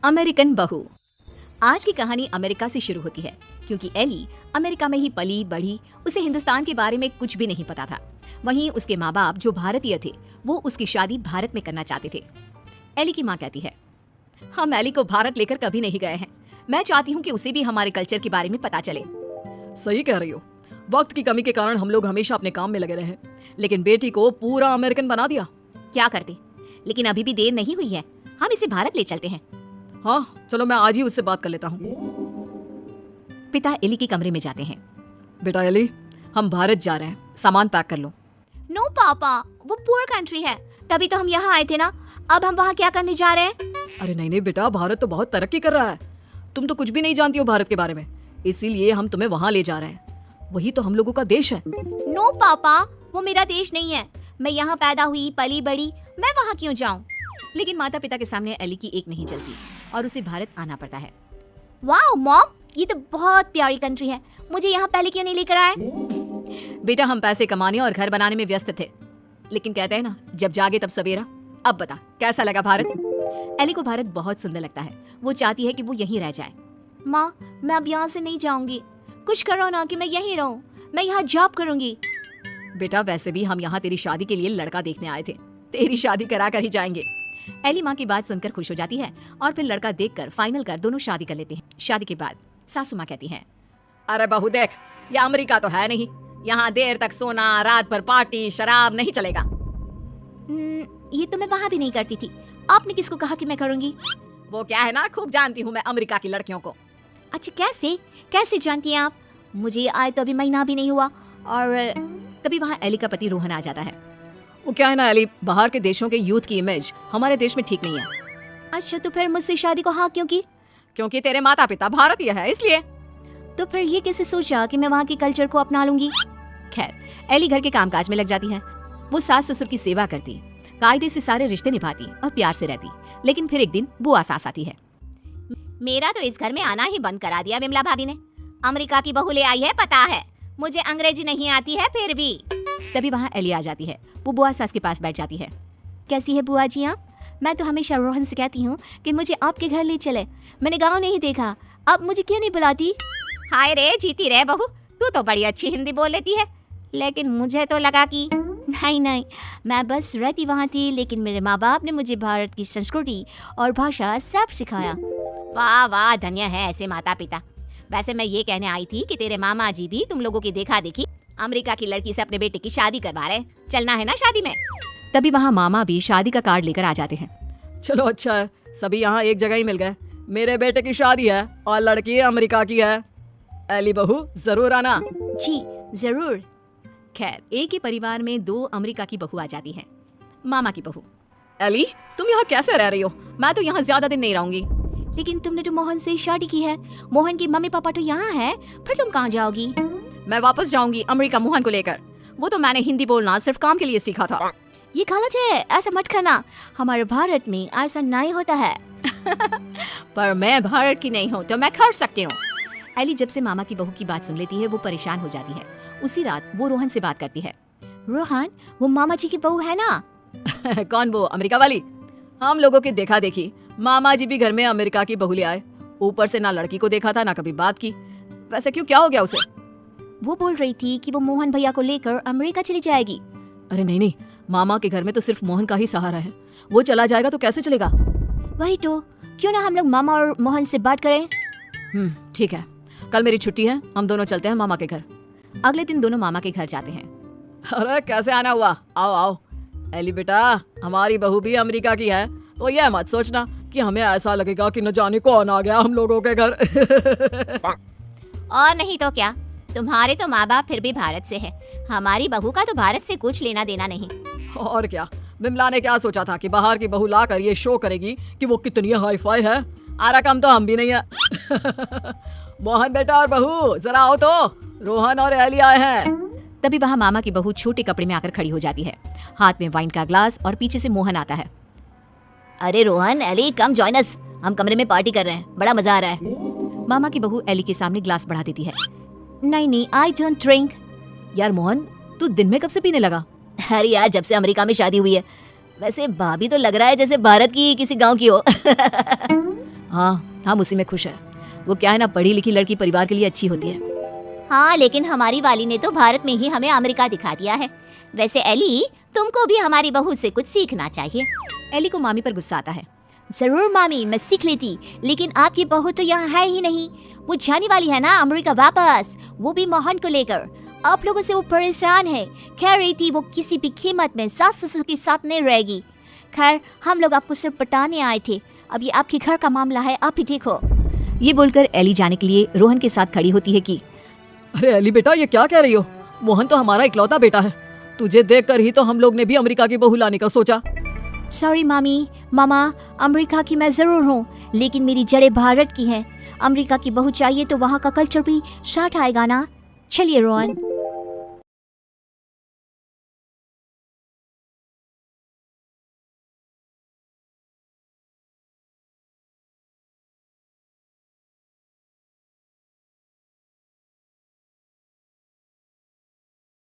American बहू। आज की कहानी अमेरिका से शुरू होती है क्योंकि एली अमेरिका में ही पली बढ़ी। उसे हिंदुस्तान के बारे में कुछ भी नहीं पता था। वहीं उसके माँ बाप जो भारतीय थे वो उसकी शादी भारत में करना चाहते थे। एली की माँ कहती है, हम एली को भारत लेकर कभी नहीं गए हैं। मैं चाहती हूँ कि उसे भी हमारे कल्चर के बारे में पता चले। सही कह रही हो। वक्त की कमी के कारण हम लोग हमेशा अपने काम में लगे रहे, लेकिन बेटी को पूरा अमेरिकन बना दिया। क्या करते, लेकिन अभी भी देर नहीं हुई है, हम इसे भारत ले चलते हैं। हाँ चलो, मैं आज ही उससे बात कर लेता हूँ। पिता एली के कमरे में जाते हैं। बेटा एली, हम भारत जा रहे हैं, सामान पैक कर लो। नो पापा, वो पुअर कंट्री है, तभी तो हम यहाँ आए थे ना। अब हम वहाँ क्या करने जा रहे हैं? अरे नहीं नहीं बेटा, भारत तो बहुत तरक्की कर रहा है। तुम तो कुछ भी नहीं जानती हो भारत के बारे में, इसीलिए हम तुम्हें वहाँ ले जा रहे हैं। वही तो हम लोगों का देश है। नो पापा, वो मेरा देश नहीं है। मैं यहाँ पैदा हुई पली बड़ी, मैं वहाँ क्यों जाऊँ? लेकिन माता पिता के सामने एली की एक नहीं चलती और उसे भारत आना पड़ता है। वाओ मॉम, ये तो बहुत प्यारी कंट्री है, मुझे यहाँ पहले क्यों नहीं लेकर आए? बेटा, हम पैसे कमाने और घर बनाने में व्यस्त थे, लेकिन कहते हैं ना, जब जागे तब सवेरा। अब बता, कैसा लगा भारत? एली को भारत बहुत सुंदर लगता है। वो चाहती है कि वो यहीं रह जाए। माँ, मैं अब यहाँ से नहीं जाऊंगी, कुछ करो ना कि मैं यहीं रहूं। मैं यहाँ जॉब करूंगी। बेटा, वैसे भी हम यहाँ तेरी शादी के लिए लड़का देखने आए थे, तेरी शादी करा कर ही जाएंगे। एली माँ की बात सुनकर खुश हो जाती है और फिर लड़का देखकर फाइनल कर दोनों शादी कर लेते हैं। शादी के बाद सासू माँ कहती है, अरे बहू देख, ये अमेरिका तो है नहीं, यहाँ देर तक सोना, रात भर पार्टी, शराब नहीं चलेगा। ये तो मैं वहाँ भी नहीं करती थी, आपने किसको कहा कि मैं करूँगी? वो क्या है ना, खूब जानती हूँ मैं अमेरिका की लड़कियों को। अच्छा, कैसे कैसे जानती हैं आप? मुझे आए तो अभी महीना भी नहीं हुआ। और तभी वहाँ एली का पति रोहन आ जाता है। वो क्या है ना एली, बाहर के देशों के यूथ की इमेज हमारे देश में ठीक नहीं है। अच्छा, तो फिर मुझसे शादी को हाँ क्यों की? क्योंकि तेरे माता पिता भारतीय है, इसलिए। तो फिर ये कैसे सोचा कि मैं वहाँ के कल्चर को अपना लूंगी? खैर, एली घर के कामकाज में लग जाती है। वो सास ससुर की सेवा करती, कायदे से सारे रिश्ते निभाती और प्यार से रहती। लेकिन फिर एक दिन बुआ सास आती है। मेरा तो इस घर में आना ही बंद करा दिया विमला भाभी ने। अमेरिका की बहू ले आई है, पता है मुझे अंग्रेजी नहीं आती है फिर भी। तभी वहाँ एली आ जाती है। वो बुआ सास के पास बैठ जाती है। कैसी है बुआ जी आप? मैं तो हमेशा रोहन से कहती हूँ कि मुझे आपके घर ले चले, मैंने गाँव नहीं देखा, अब मुझे क्यों नहीं बुलाती? हाय रे, जीती रे बहू, तू तो बड़ी अच्छी हिंदी बोल लेती है। लेकिन मुझे तो लगा कि नहीं, मैं बस रहती वहाँ थी, लेकिन मेरे माँ बाप ने मुझे भारत की संस्कृति और भाषा सब सिखाया। वाह वाह, धन्य है ऐसे माता पिता। वैसे मैं ये कहने आई थी कि तेरे मामा जी भी तुम लोगों की देखा देखी अमेरिका की लड़की से अपने बेटे की शादी करवा रहे, चलना है ना शादी में? तभी वहाँ मामा भी शादी का कार्ड लेकर आ जाते हैं। चलो अच्छा है, सभी यहाँ एक जगह ही मिल गए। मेरे बेटे की शादी है और लड़की अमेरिका की है। एली बहू, जरूर आना। जी जरूर। खैर, एक ही परिवार में दो अमेरिका की बहू आ जाती है। मामा की बहू, एली तुम यहाँ कैसे रह रही हो? मैं तो यहाँ ज्यादा दिन नहीं रहूंगी। लेकिन तुमने तो मोहन से शादी की है, मोहन की मम्मी पापा तो यहाँ है, फिर तुम कहाँ जाओगी? मैं वापस जाऊंगी अमेरिका मोहन को लेकर। वो तो मैंने हिंदी बोलना सिर्फ काम के लिए सीखा था। ये गलत है, ऐसा मत करना, हमारे भारत में ऐसा नहीं होता है। पर मैं भारत की नहीं हूँ तो मैं कर सकती हूँ। एली जब से मामा की बहू की बात सुन लेती है वो परेशान हो जाती है। उसी रात वो रोहन से बात करती है। रोहन, वो मामा जी की बहू है ना? कौन, वो अमेरिका वाली? हम लोगों की देखा देखी मामा जी भी घर में अमेरिका की बहू ले आए। ऊपर से ना लड़की को देखा था ना कभी बात की। वैसे क्यों, क्या हो गया उसे? वो बोल रही थी कि वो मोहन भैया को लेकर अमेरिका चली जाएगी। अरे नहीं, मामा के घर में तो सिर्फ मोहन का ही सहारा है, वो चला जाएगा तो कैसे चलेगा? वही तो, क्यों ना हम लोग मामा और मोहन से बात करें? ठीक है, कल मेरी छुट्टी है, हम दोनों चलते हैं मामा के घर। अगले दिन दोनों मामा के घर जाते हैं। अरे कैसे आना हुआ, आओ आओ। एली बेटा, हमारी बहू भी अमेरिका की है, तो यह मत सोचना कि हमें ऐसा लगेगा कि न जाने कौन आ गया हम लोगों के घर। और नहीं तो क्या, तुम्हारे तो माँ बाप फिर भी भारत से है, हमारी बहू का तो भारत से कुछ लेना देना नहीं। और क्या, विमला ने क्या सोचा था कि बाहर की बहू ला कर ये शो करेगी कि वो कितनी हाई फाई है? आरा कम तो हम भी नहीं है। मोहन बेटा और बहू जरा आओ तो, रोहन और एली आए हैं। तभी वहाँ मामा की बहू छोटे कपड़े में आकर खड़ी हो जाती है, हाथ में वाइन का ग्लास, और पीछे से मोहन आता है। अरे Rohan, Ellie come join us, हम कमरे में पार्टी कर रहे हैं, बड़ा मजा आ रहा है। मामा की बहू एली के सामने ग्लास बढ़ा देती है। नहीं, आई डोंट ड्रिंक। यार मोहन, तू दिन में कब से पीने लगा? अरे यार, जब से अमेरिका में शादी हुई है। वैसे भाभी तो लग रहा है जैसे भारत की किसी गांव की हो। हाँ, हम उसी में खुश है। वो क्या है ना, पढ़ी लिखी लड़की परिवार के लिए अच्छी होती है। हाँ, लेकिन हमारी वाली ने तो भारत में ही हमें अमेरिका दिखा दिया है। वैसे एली, तुमको भी हमारी बहू से कुछ सीखना चाहिए। एली को मामी पर गुस्सा आता है। जरूर मामी, मैं सीख लेती, लेकिन आपकी बहू तो यहाँ है ही नहीं। वो जाने वाली है ना अमेरिका वापस, वो भी मोहन को लेकर। आप लोगों से वो परेशान है, कह रही थी वो किसी भी कीमत में सास ससुर के साथ नहीं रहेगी। खैर, हम लोग आपको सिर्फ पटाने आए थे, अब ये आपके घर का मामला है, आप ही देखो। ये बोलकर एली जाने के लिए रोहन के साथ खड़ी होती है कि अरे एली बेटा, ये क्या कह रही हो? मोहन तो हमारा इकलौता बेटा है। तुझे देखकर ही तो हम लोग ने भी अमेरिका की बहू लाने का सोचा। सॉरी मामी, मामा, अमेरिका की मैं जरूर हूँ, लेकिन मेरी जड़ें भारत की हैं। अमेरिका की बहू चाहिए तो वहाँ का कल्चर भी साथ आएगा ना। चलिए रोहन।